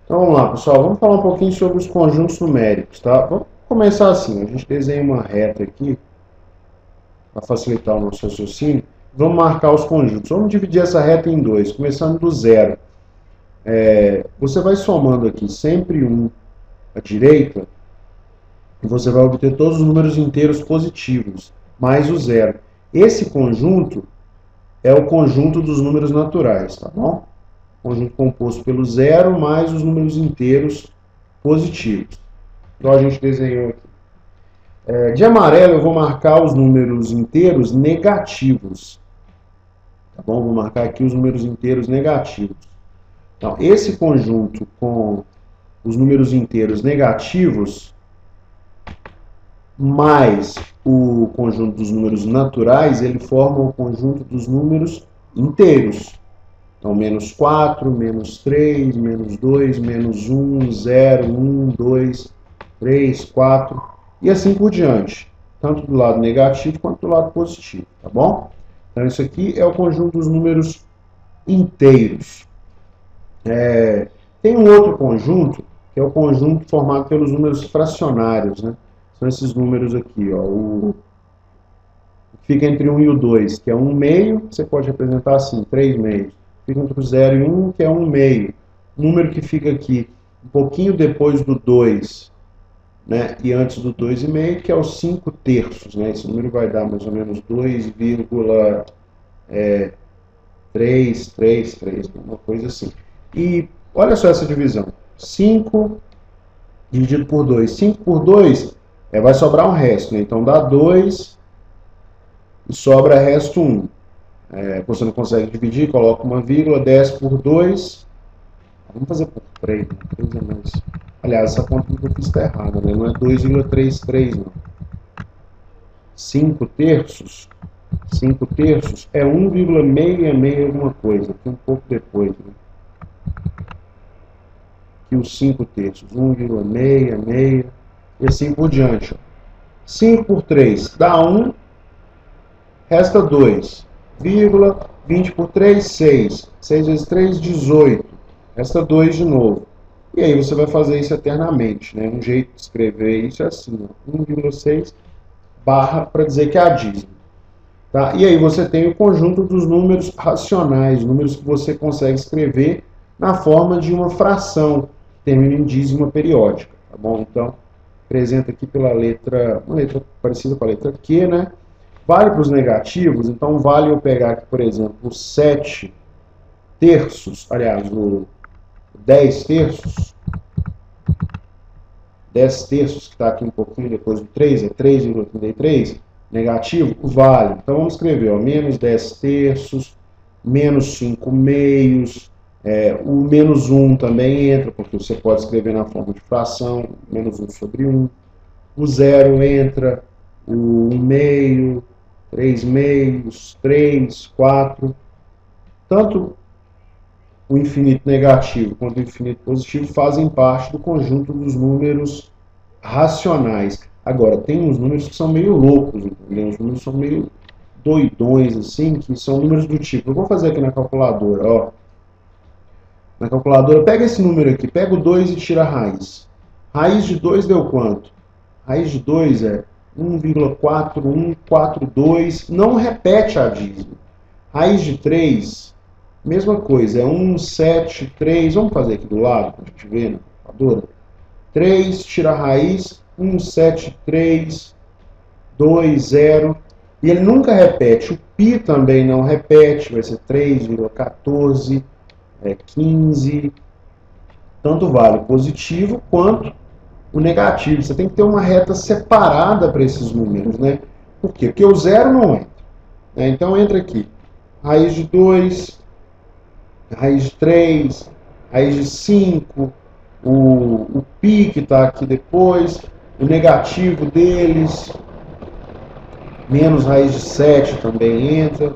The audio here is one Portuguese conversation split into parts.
Então vamos lá, pessoal. Vamos falar um pouquinho sobre os conjuntos numéricos, tá? Vamos começar assim. A gente desenha uma reta aqui para facilitar o nosso raciocínio. Vamos marcar os conjuntos. Vamos dividir essa reta em dois, começando do zero. Você vai somando aqui sempre um à direita e você vai obter todos os números inteiros positivos, mais o zero. Esse conjunto é o conjunto dos números naturais, tá bom? Conjunto composto pelo zero mais os números inteiros positivos. Então a gente desenhou aqui. De amarelo eu vou marcar os números inteiros negativos. Tá bom? Vou marcar aqui os números inteiros negativos. Então, esse conjunto com os números inteiros negativos mais o conjunto dos números naturais, ele forma o conjunto dos números inteiros. Então, menos 4, menos 3, menos 2, menos 1, 0, 1, 2, 3, 4, e assim por diante. Tanto do lado negativo quanto do lado positivo, tá bom? Então, isso aqui é o conjunto dos números inteiros. Tem um outro conjunto, que é o conjunto formado pelos números fracionários, né? São esses números aqui, ó, o fica entre 1 e o 2, que é 1 meio, você pode representar assim, 3 meios. Fica entre o 0 e 1, que é 1 meio. O número que fica aqui um pouquinho depois do 2, né, e antes do 2,5, que é os 5 terços. Né? Esse número vai dar mais ou menos 2,333, uma coisa assim. E olha só essa divisão. 5 dividido por 2. 5 por 2 vai sobrar um resto, né? Então dá 2 e sobra resto 1. Você não consegue dividir, coloca uma vírgula, 10 por 2. Vamos fazer por 3, né? 3 é mais. Aliás, essa conta que eu fiz está errada, né? Não é 2,33, não. 5 terços. 5 terços é 1,66 alguma coisa, aqui um pouco depois, né? Aqui os 5 terços, 1,66, e assim por diante. Ó. 5 por 3 dá 1, resta 2, vírgula, 20 por 3, 6. 6 vezes 3, 18. Resta 2 de novo. E aí você vai fazer isso eternamente, né? Um jeito de escrever isso é assim, 1,6 barra para dizer que é a dízimo. Tá? E aí você tem o conjunto dos números racionais, números que você consegue escrever na forma de uma fração, que termina em dízima periódica. Tá bom? Então, apresenta aqui pela letra, uma letra parecida com a letra Q, né? Vale para os negativos, então vale eu pegar aqui, por exemplo, o 7 terços, aliás, o 10 terços, 10 terços, que está aqui um pouquinho depois do 3, é 3,33, negativo, vale. Então vamos escrever, ó, menos 10 terços, menos 5 meios, o menos 1 também entra, porque você pode escrever na forma de fração, menos 1 sobre 1. O 0 entra, o 1 meio, 3 meios, 3, 4. Tanto o infinito negativo quanto o infinito positivo fazem parte do conjunto dos números racionais. Agora, tem uns números que são meio loucos, entendeu? Os números são meio doidões, assim, que são números do tipo. Eu vou fazer aqui na calculadora, ó. Na calculadora, pega esse número aqui, pega o 2 e tira a raiz. Raiz de 2 deu quanto? Raiz de 2 é 1,4142, não repete a dízima. Raiz de 3, mesma coisa, é 173, vamos fazer aqui do lado, para a gente ver na calculadora. 3, tira a raiz, 173, 2, 0, e ele nunca repete, o π também não repete, vai ser 3,14, 15, tanto vale o positivo quanto o negativo. Você tem que ter uma reta separada para esses números, né? Por quê? Porque o zero não entra. Né? Então entra aqui, raiz de 2, raiz de 3, raiz de 5, o π que está aqui depois, o negativo deles, menos raiz de 7 também entra,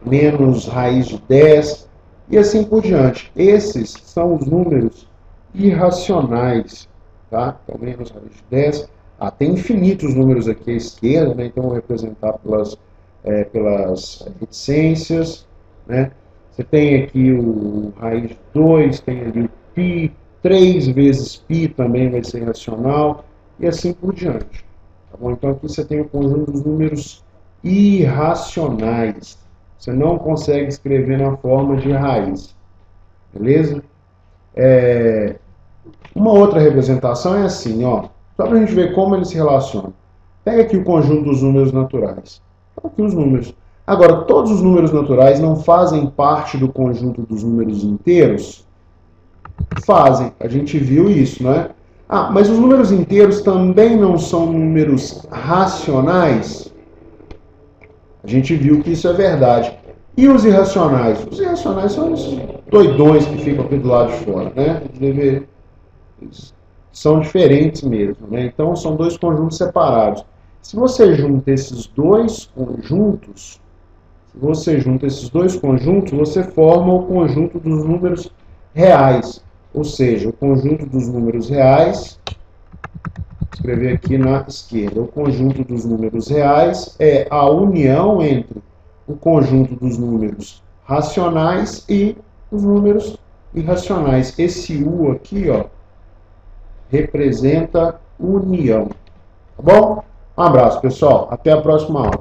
menos raiz de 10, e assim por diante. Esses são os números irracionais, tá? Então, menos raiz de 10. Tem infinitos números aqui à esquerda, né? Então, vou representar pelas reticências, né? Você tem aqui o raiz de 2, tem ali o π, 3 vezes π também vai ser irracional, e assim por diante. Tá bom? Então aqui você tem o conjunto dos números irracionais. Você não consegue escrever na forma de raiz. Beleza? Uma outra representação é assim, ó. Só para a gente ver como eles se relacionam. Pega aqui o conjunto dos números naturais. Aqui os números. Agora, todos os números naturais não fazem parte do conjunto dos números inteiros? Fazem. A gente viu isso, não é? Ah, mas os números inteiros também não são números racionais? A gente viu que isso é verdade. E os irracionais? Os irracionais são os doidões que ficam aqui do lado de fora, né? Eles são diferentes mesmo, né? Então são dois conjuntos separados. Se você junta esses dois conjuntos, você forma o conjunto dos números reais. Ou seja, o conjunto dos números reais, vou escrever aqui na esquerda, o conjunto dos números reais é a união entre o conjunto dos números racionais e os números irracionais. Esse U aqui, ó, representa união. Tá bom? Um abraço, pessoal. Até a próxima aula.